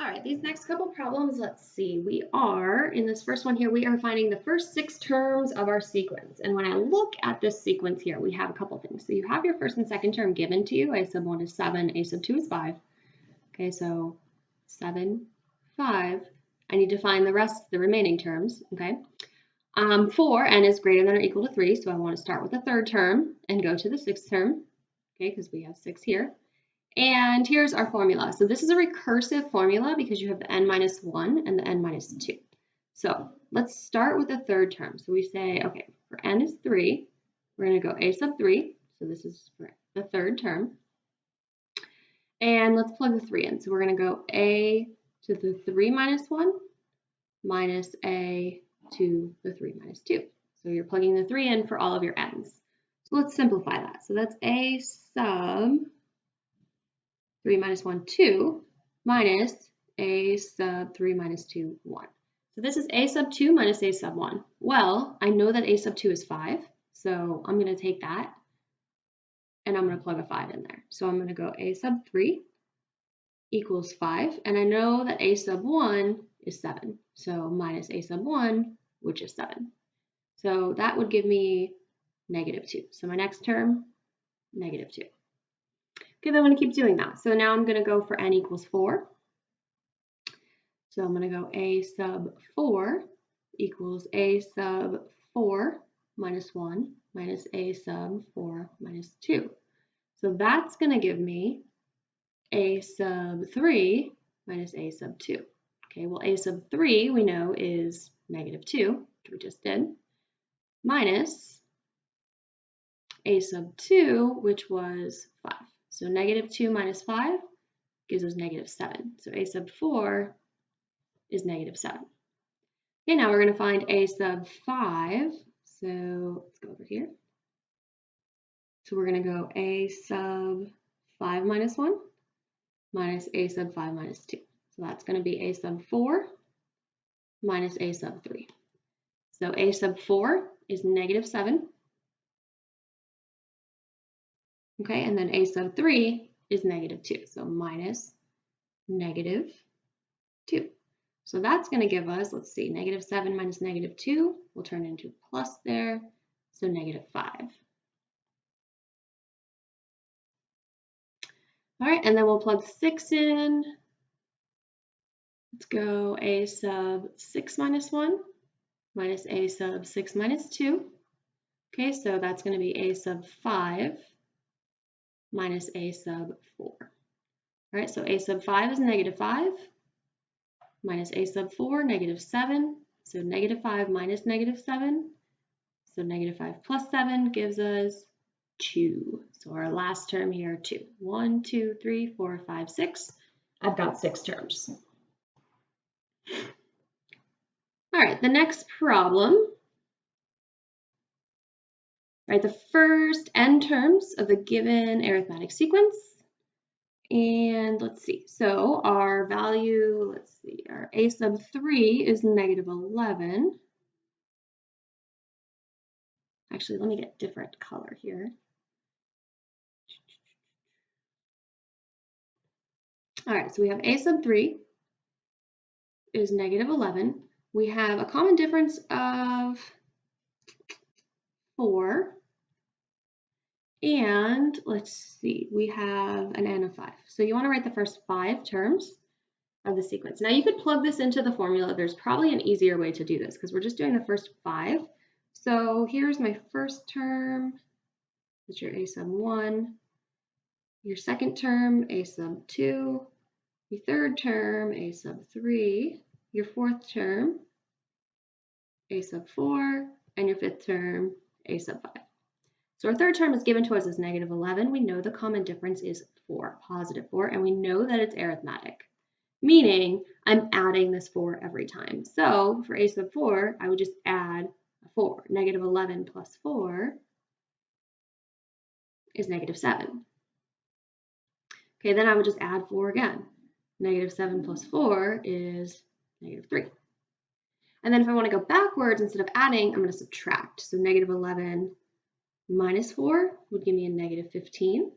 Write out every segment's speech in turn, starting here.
All right, these next couple problems, let's see. We are, in this first one here, we are finding the first 6 terms of our sequence. And when I look at this sequence here, we have a couple things. So you have your first and second term given to you. A sub 1 is 7, A sub 2 is 5. Okay, so 7, 5. I need to find the remaining terms, okay? 4, n is greater than or equal to 3, so I want to start with the third term and go to the sixth term, okay, because we have 6 here. And here's our formula. So this is a recursive formula because you have the n minus 1 and the n minus 2. So let's start with the third term. So we say, okay, for n is 3, we're going to go a sub 3. So this is for the third term. And let's plug the 3 in. So we're going to go a to the 3 minus 1 minus a to the 3 minus 2. So you're plugging the 3 in for all of your n's. So let's simplify that. So that's a sub 3 minus 1, 2, minus a sub 3 minus 2, 1. So this is a sub 2 minus a sub 1. Well, I know that a sub 2 is 5, so I'm going to take that and I'm going to plug a 5 in there. So I'm going to go a sub 3 equals 5, and I know that a sub 1 is 7, so minus a sub 1, which is 7. So that would give me negative 2. So my next term, negative 2. Okay, then I'm going to keep doing that. So now I'm going to go for n equals 4. So I'm going to go a sub 4 equals a sub 4 minus 1 minus a sub 4 minus 2. So that's going to give me a sub 3 minus a sub 2. Okay, well, a sub 3 we know is negative 2, which we just did, minus a sub 2, which was 5. So negative 2 minus 5 gives us negative 7. So a sub 4 is negative 7. Okay, now we're going to find a sub 5. So let's go over here. So we're going to go a sub 5 minus 1 minus a sub 5 minus 2. So that's going to be a sub 4 minus a sub 3. So a sub 4 is negative 7. Okay, and then a sub 3 is negative 2. So minus negative 2. So that's going to give us, let's see, negative 7 minus negative 2 will turn into plus there, so negative 5. All right, and then we'll plug 6 in. Let's go a sub 6 minus 1 minus a sub 6 minus 2. Okay, so that's going to be a sub 5 minus a sub 4. All right, so a sub 5 is negative 5 minus a sub 4, negative 7. So negative 5 minus negative 7. So negative 5 plus 7 gives us 2. So our last term here, 2. 1, 2, 3, 4, 5, 6. I've got 6 terms. All right, the next problem. Right, the first n terms of the given arithmetic sequence. And let's see, so our value, let's see, our a sub 3 is negative 11. Actually, let me get different color here. All right, so we have a sub 3 is negative 11. We have a common difference of 4. And let's see, we have an n of 5. So you want to write the first 5 terms of the sequence. Now you could plug this into the formula. There's probably an easier way to do this because we're just doing the first 5. So here's my first term, that's your a sub 1. Your second term, a sub 2. Your third term, a sub 3. Your fourth term, a sub 4. And your fifth term, a sub 5. So our third term is given to us as negative 11. We know the common difference is 4, positive 4, and we know that it's arithmetic, meaning I'm adding this 4 every time. So for a sub 4, I would just add a 4. Negative 11 plus 4 is negative 7. Okay, then I would just add 4 again. Negative 7 plus 4 is negative 3. And then if I want to go backwards, instead of adding, I'm going to subtract. So negative 11 minus 4 would give me a negative 15.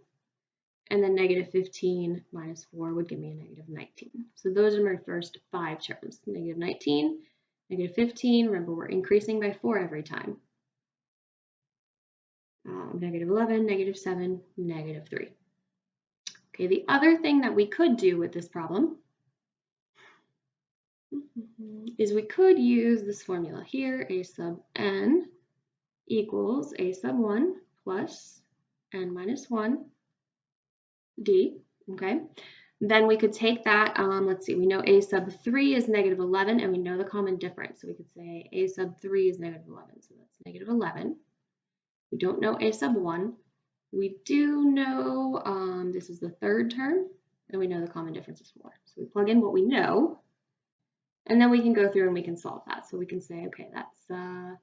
and then negative 15 minus 4 would give me a negative 19. So those are my first 5 terms, negative 19, negative 15, remember we're increasing by 4 every time. Negative 11, negative 7, negative 3. Okay, the other thing that we could do with this problem is we could use this formula here, a sub n equals a sub 1 plus n minus 1 d, okay? Then we could take that, let's see, we know a sub 3 is negative 11, and we know the common difference. So we could say a sub 3 is negative 11, so that's negative 11. We don't know a sub 1. We do know this is the third term, and we know the common difference is 4. So we plug in what we know, and then we can go through and we can solve that. So we can say, okay, that's, I'm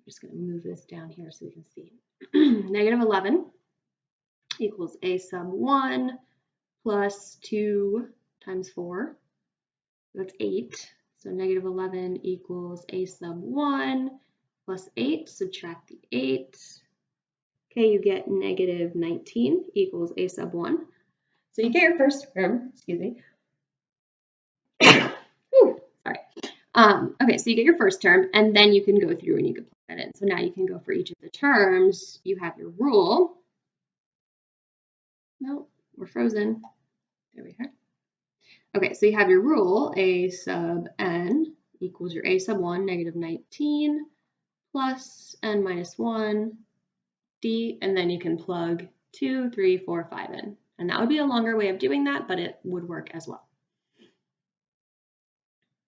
just going to move this down here so we can see. Negative 11 equals a sub 1 plus 2 times 4. That's 8. So negative 11 equals a sub 1 plus 8. Subtract the 8. Okay, you get negative 19 equals a sub 1. So you get your first term, excuse me. Ooh, sorry. Okay, so you get your first term, and then you can go through and you can plug that in. So now you can go for each of the terms. You have your rule. No, we're frozen. There we are. Okay, so you have your rule, a sub n equals your a sub 1, negative 19, plus n minus 1, d, and then you can plug 2, 3, 4, 5 in. And that would be a longer way of doing that, but it would work as well.